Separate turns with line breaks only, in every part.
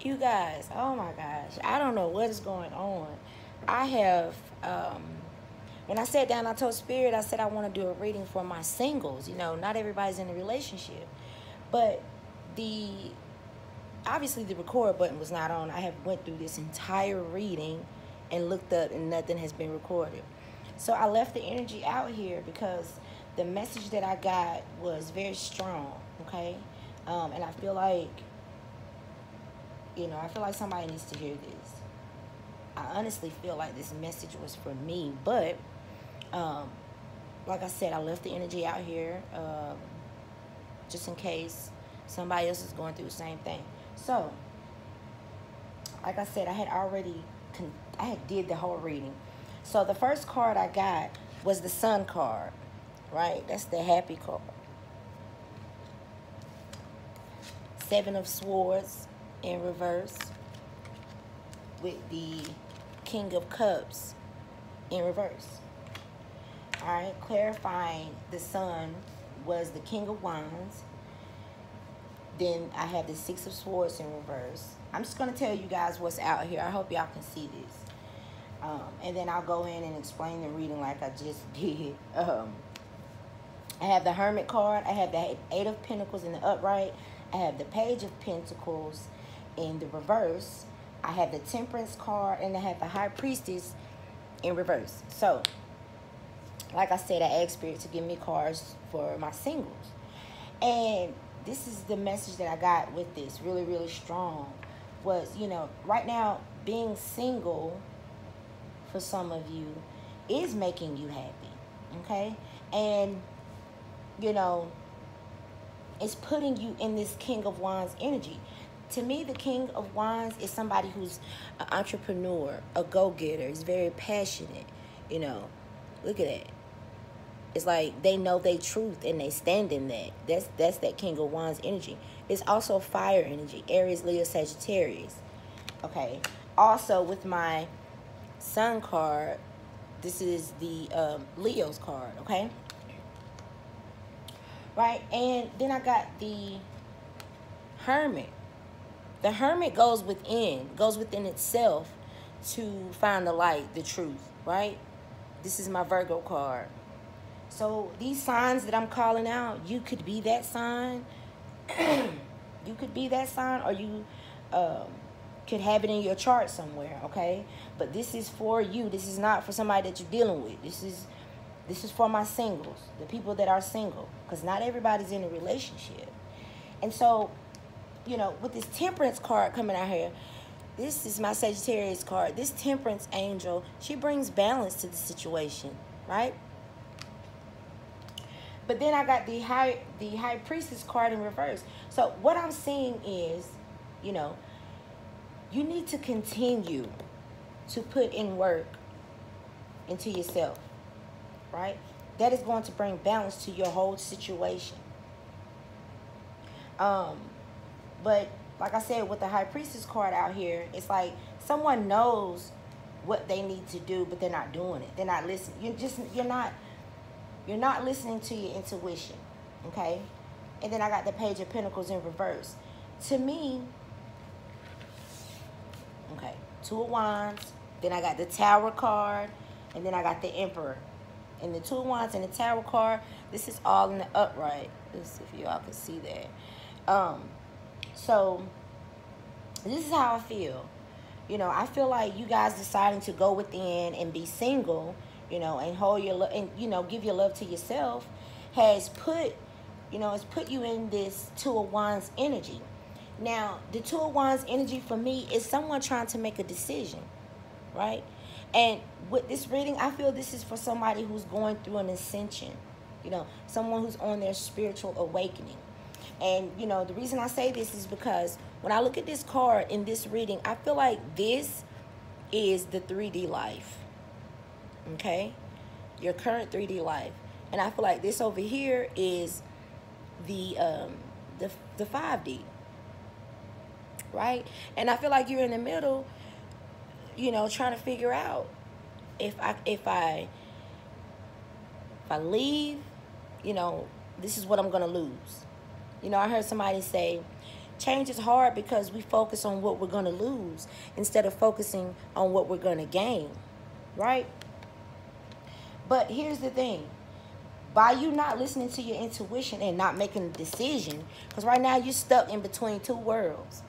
You guys, oh my gosh, I don't know what is going on. I have, when I sat down, I told Spirit, I said I want to do a reading for my singles. You know, not everybody's in a relationship, but the obviously the record button was not on. I have went through this entire reading and looked up, and nothing has been recorded. So I left the energy out here because the message that I got was very strong. Okay, and I feel like I feel like somebody needs to hear this. I honestly feel like this message was for me, but um, like I said, I left the energy out here just in case somebody else is going through the same thing. So, like I said, I had did the whole reading. So the first card I got was the Sun card, right? That's the happy card. Seven of Swords in reverse with the King of Cups in reverse. All right, clarifying the Sun was the King of Wands. Then I have the Six of Swords in reverse. I'm just going to tell you guys what's out here. I hope y'all can see this. And then I'll go in and explain the reading like I just did. I have the Hermit card. I have the Eight of Pentacles in the upright. I have the Page of Pentacles in the reverse. I have the Temperance card, and I have the High Priestess in reverse. So, like I said, I asked Spirit to give me cards for my singles. And this is the message that I got with this, really, really strong, was, right now, being single for some of you is making you happy, okay? And, it's putting you in this King of Wands energy. To me, the King of Wands is somebody who's an entrepreneur, a go-getter, is very passionate, Look at that. It's like they know their truth and they stand in that. That's that King of Wands energy. It's also fire energy, Aries, Leo, Sagittarius. Okay. Also, with my Sun card, this is the Leo's card, okay? Right? And then I got the Hermit. The Hermit goes within itself to find the light, the truth, right? This is my Virgo card. So these signs that I'm calling out, you could be that sign. You could be that sign, or you could have it in your chart somewhere, okay? But this is for you. This is not for somebody that you're dealing with. This is for my singles, the people that are single, because not everybody's in a relationship. And so, with this Temperance card coming out here, this is my Sagittarius card. This Temperance angel, she brings balance to the situation, right? But then I got the High Priestess card in reverse. So what I'm seeing is, you need to continue to put in work into yourself, right? That is going to bring balance to your whole situation. But like I said, with the High Priestess card out here, it's like someone knows what they need to do, but they're not doing it. They're not listening. You're not listening to your intuition, okay? And then I got the Page of Pentacles in reverse. To me, okay, Two of Wands. Then I got the Tower card, and then I got the Emperor. And the Two of Wands and the Tower card, this is all in the upright. Let's see if y'all can see that. So this is how I feel. I feel like you guys deciding to go within and be single, and hold your love, and give your love to yourself, has put you in this Two of Wands energy. Now, the Two of Wands energy for me is someone trying to make a decision, right? And with this reading, I feel this is for somebody who's going through an ascension, someone who's on their spiritual awakening. And, the reason I say this is because when I look at this card in this reading, I feel like this is the 3D life, okay? Your current 3D life. And I feel like this over here is the 5D, right? And I feel like you're in the middle, trying to figure out if I leave, this is what I'm going to lose. I heard somebody say, Change is hard because we focus on what we're going to lose instead of focusing on what we're going to gain, right? But here's the thing. By you not listening to your intuition and not making a decision, because right now you're stuck in between two worlds.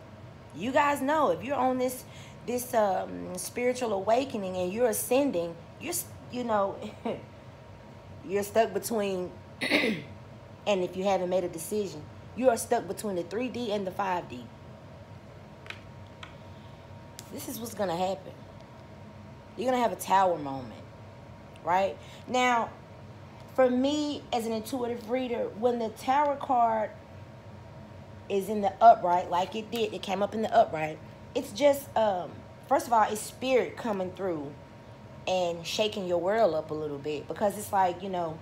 You guys know if you're on this spiritual awakening and you're ascending, you know you're stuck between and if you haven't made a decision, you are stuck between the 3D and the 5D. This is what's going to happen. You're going to have a tower moment, right? Now, for me, as an intuitive reader, when the tower card is in the upright, like it did, it came up in the upright, it's just, first of all, it's spirit coming through and shaking your world up a little bit. Because it's like, you know,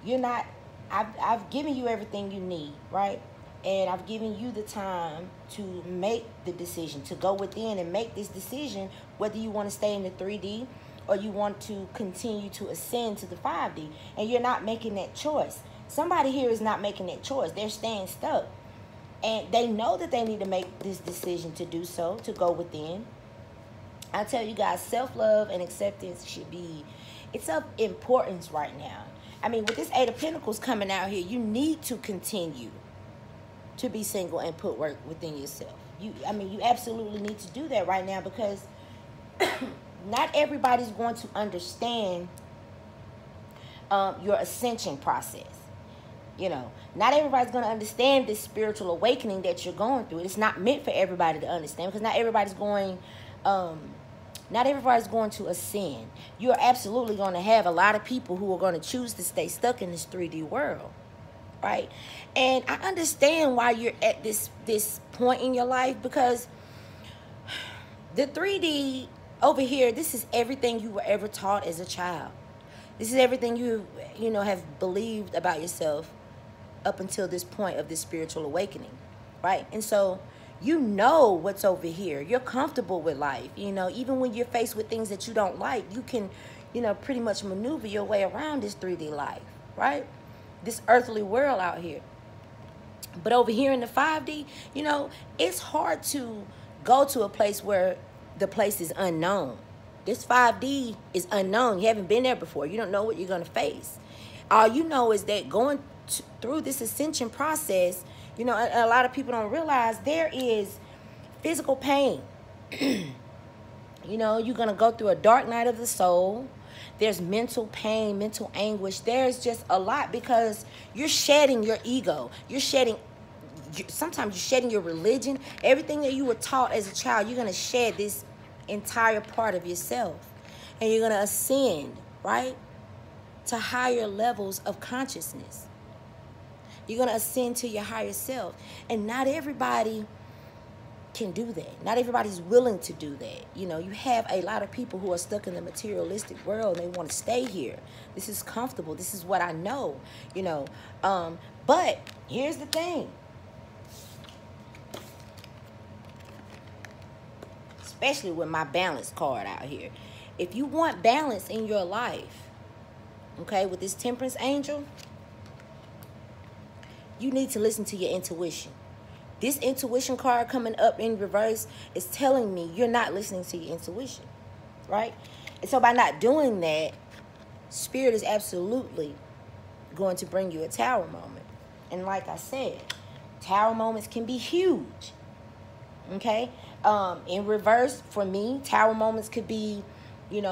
you're not, I've given you everything you need, right? And I've given you the time to make the decision, to go within and make this decision, whether you want to stay in the 3D or you want to continue to ascend to the 5D. And you're not making that choice. Somebody here is not making that choice. They're staying stuck. And they know that they need to make this decision to do so, to go within. I tell you guys, self-love and acceptance should be, it's of importance right now. I mean, with this 8 of Pentacles coming out here, you need to continue to be single and put work within yourself. You absolutely need to do that right now, because not everybody's going to understand your ascension process. You know, not everybody's going to understand this spiritual awakening that you're going through. It's not meant for everybody to understand, because not everybody's going to ascend. You're absolutely going to have a lot of people who are going to choose to stay stuck in this 3D world, right? And I understand why you're at this point in your life, because the 3D over here, this is everything you were ever taught as a child. This is everything you have believed about yourself up until this point of this spiritual awakening, right? And so you know what's over here. You're comfortable with life. You know, even when you're faced with things that you don't like, you can, pretty much maneuver your way around this 3D life, right? This earthly world out here. But over here in the 5D, it's hard to go to a place where the place is unknown. This 5D is unknown. You haven't been there before. You don't know what you're going to face. All you know is that going through this ascension process, a lot of people don't realize there is physical pain. You're going to go through a dark night of the soul. There's mental pain, mental anguish. There's just a lot, because you're shedding your ego. Sometimes you're shedding your religion. Everything that you were taught as a child, you're going to shed this entire part of yourself. And you're going to ascend, right, to higher levels of consciousness. You're going to ascend to your higher self. And not everybody can do that. Not everybody's willing to do that. You have a lot of people who are stuck in the materialistic world, and they want to stay here. This is comfortable. This is what I know, But here's the thing. Especially with my balance card out here. If you want balance in your life, okay, with this Temperance Angel, you need to listen to your intuition. This intuition card coming up in reverse is telling me you're not listening to your intuition, right? And so by not doing that, Spirit is absolutely going to bring you a tower moment. And like I said, tower moments can be huge, okay? In reverse, for me, tower moments could be,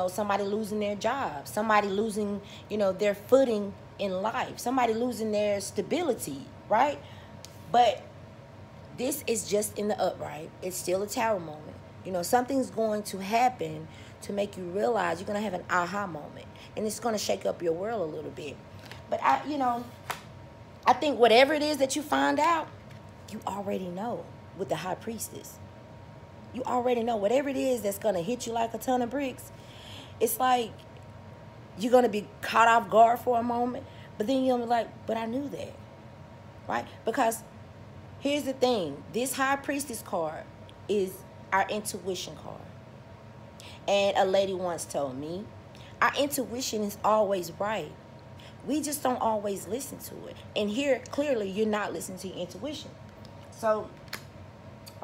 somebody losing their job, somebody losing, their footing in life, somebody losing their stability, right? But this is just in the upright. It's still a tower moment. Something's going to happen to make you realize you're going to have an aha moment. And it's going to shake up your world a little bit. But, I think whatever it is that you find out, you already know with the High Priestess. You already know whatever it is that's going to hit you like a ton of bricks. It's like you're going to be caught off guard for a moment. But then you'll be like, but I knew that. Right? Because here's the thing. This High Priestess card is our intuition card. And a lady once told me, our intuition is always right. We just don't always listen to it. And here, clearly, you're not listening to your intuition. So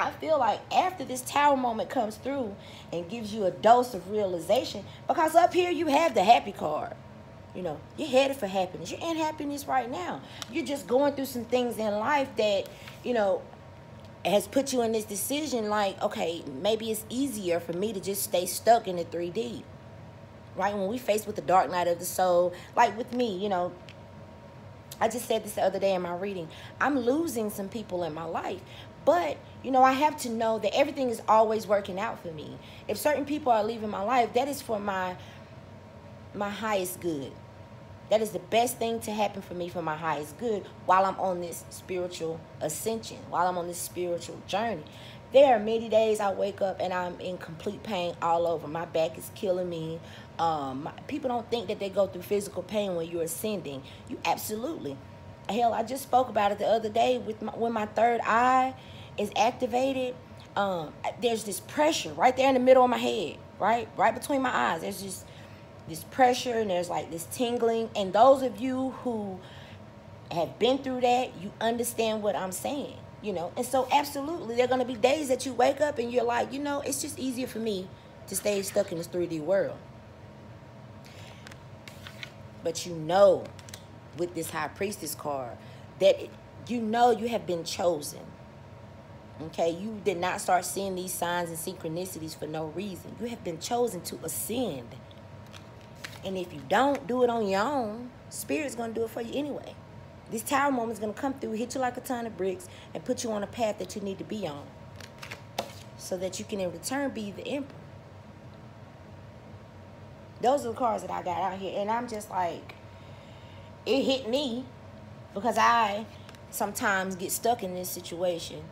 I feel like after this tower moment comes through and gives you a dose of realization, because up here you have the happy card. You know, you're headed for happiness. You're in happiness right now. You're just going through some things in life that, you know, has put you in this decision like, okay, maybe it's easier for me to just stay stuck in the 3D. Right? When we faced with the dark night of the soul, like with me, you know, I just said this the other day in my reading. I'm losing some people in my life. But, you know, I have to know that everything is always working out for me. If certain people are leaving my life, that is for my highest good. That is the best thing to happen for me, for my highest good, while I'm on this spiritual ascension, while I'm on this spiritual journey. There are many days I wake up and I'm in complete pain all over. My back is killing me. People don't think that they go through physical pain when you're ascending. You absolutely. Hell, I just spoke about it the other day with when my third eye is activated. There's this pressure right there in the middle of my head, right between my eyes. There's just this pressure and there's like this tingling. And those of you who have been through that, you understand what I'm saying, you know. And so absolutely, there are going to be days that you wake up and you're like, you know, it's just easier for me to stay stuck in this 3D world. But you know, with this High Priestess card, that you know you have been chosen. Okay, you did not start seeing these signs and synchronicities for no reason. You have been chosen to ascend. And if you don't do it on your own, Spirit's going to do it for you anyway. This tower moment is going to come through, hit you like a ton of bricks, and put you on a path that you need to be on, so that you can in return be the Emperor. Those are the cards that I got out here. And I'm just like, it hit me because I sometimes get stuck in this situation.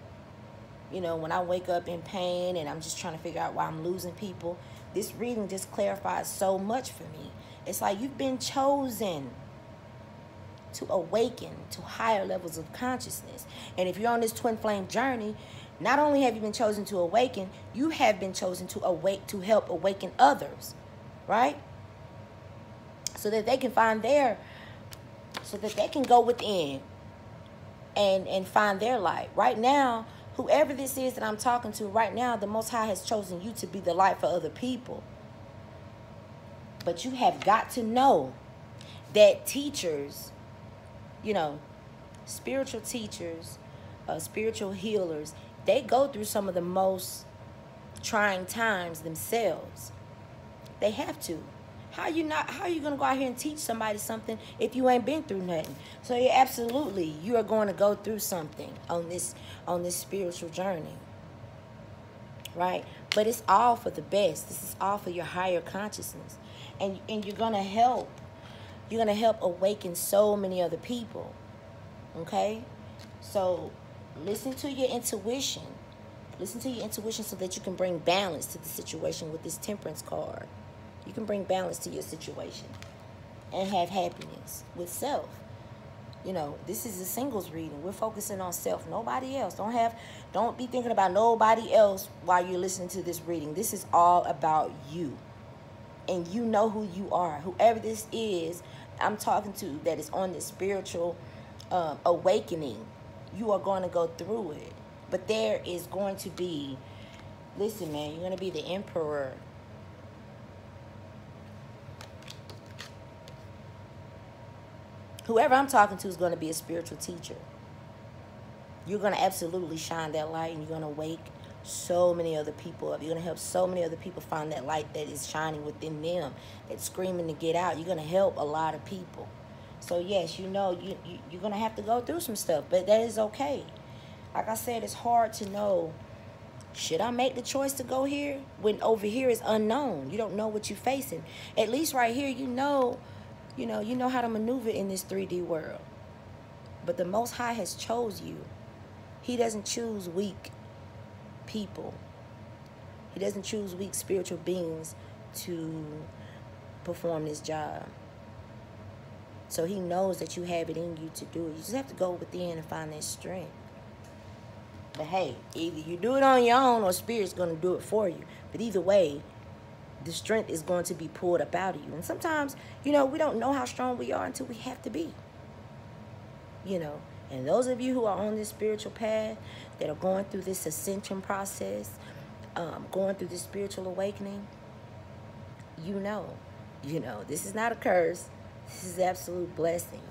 You know, when I wake up in pain and I'm just trying to figure out why I'm losing people, this reading just clarifies so much for me. It's like you've been chosen to awaken to higher levels of consciousness. And if you're on this twin flame journey, not only have you been chosen to awaken, you have been chosen to help awaken others, right? So that they can find so that they can go within and find their light. Right now, whoever this is that I'm talking to right now, the Most High has chosen you to be the light for other people. But you have got to know that teachers, you know, spiritual teachers, spiritual healers, they go through some of the most trying times themselves. They have to. How are you going to go out here and teach somebody something if you ain't been through nothing? So yeah, absolutely, you are going to go through something on this spiritual journey, right? But it's all for the best. This is all for your higher consciousness, and you're going to help. You're going to help awaken so many other people. Okay, so listen to your intuition. Listen to your intuition so that you can bring balance to the situation with this Temperance card. You can bring balance to your situation and have happiness with self. You know, this is a singles reading. We're focusing on self, nobody else. Don't be thinking about nobody else while you're listening to this reading. This is all about you. And you know who you are. Whoever this is I'm talking to that is on this spiritual awakening, you are going to go through it. But there is going to be, listen, man, you're going to be the Emperor. Whoever I'm talking to is going to be a spiritual teacher. You're going to absolutely shine that light, and you're going to wake so many other people up. You're going to help so many other people find that light that is shining within them, that's screaming to get out. You're going to help a lot of people. So, yes, you know, you're going to have to go through some stuff, but that is okay. Like I said, it's hard to know, should I make the choice to go here when over here is unknown? You don't know what you're facing. At least right here, you know how to maneuver in this 3D world. But the Most High has chose you. He doesn't choose weak people. He doesn't choose weak spiritual beings to perform this job. So he knows that you have it in you to do it. You just have to go within and find that strength. But hey, either you do it on your own or Spirit's going to do it for you. But either way, the strength is going to be pulled up out of you. And sometimes, we don't know how strong we are until we have to be. And those of you who are on this spiritual path, that are going through this ascension process, going through this spiritual awakening, you know, this is not a curse. This is absolute blessing.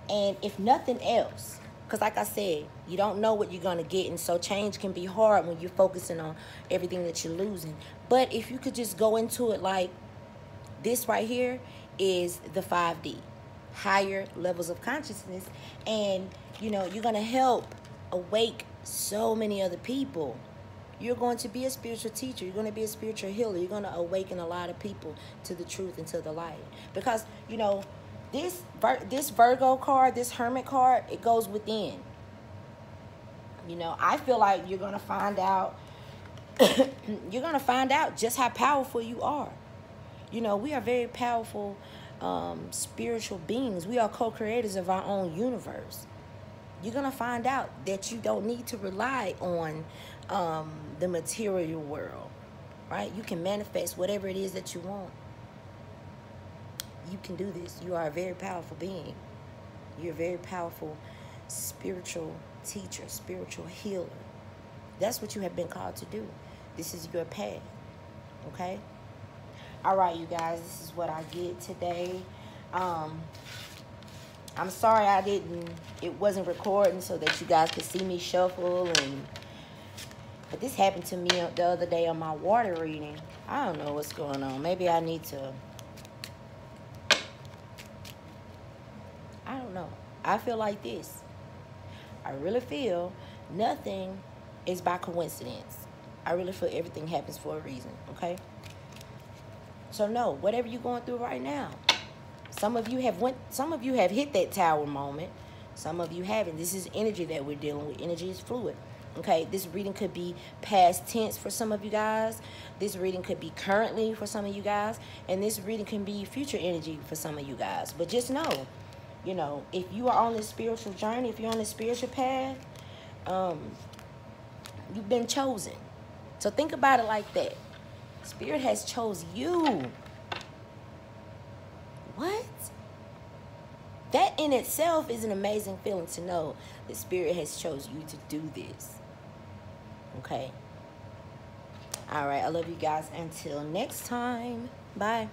And if nothing else, because like I said, you don't know what you're going to get. And so change can be hard when you're focusing on everything that you're losing. But if you could just go into it like this right here is the 5D, higher levels of consciousness. And, you're going to help awake so many other people. You're going to be a spiritual teacher. You're going to be a spiritual healer. You're going to awaken a lot of people to the truth and to the light. Because, this Virgo card, this Hermit card, it goes within. I feel like you're going to find out, just how powerful you are. We are very powerful spiritual beings. We are co-creators of our own universe. You're going to find out that you don't need to rely on the material world, right? You can manifest whatever it is that you want. You can do this. You are a very powerful being. You're a very powerful spiritual teacher, spiritual healer. That's what you have been called to do. This is your path, okay? All right, you guys, this is what I get today. I'm sorry it wasn't recording so that you guys could see me shuffle. But this happened to me the other day on my water reading. I don't know what's going on. Maybe I need to, I don't know. I feel like this. I really feel nothing is by coincidence. I really feel everything happens for a reason, okay? So no, whatever you're going through right now, some of you have hit that tower moment. Some of you haven't. This is energy that we're dealing with. Energy is fluid. Okay, this reading could be past tense for some of you guys. This reading could be currently for some of you guys. And this reading can be future energy for some of you guys. But just know, if you are on this spiritual journey, if you're on this spiritual path, you've been chosen. So think about it like that. Spirit has chose you. What? That in itself is an amazing feeling to know that Spirit has chose you to do this. Okay? All right. I love you guys. Until next time. Bye.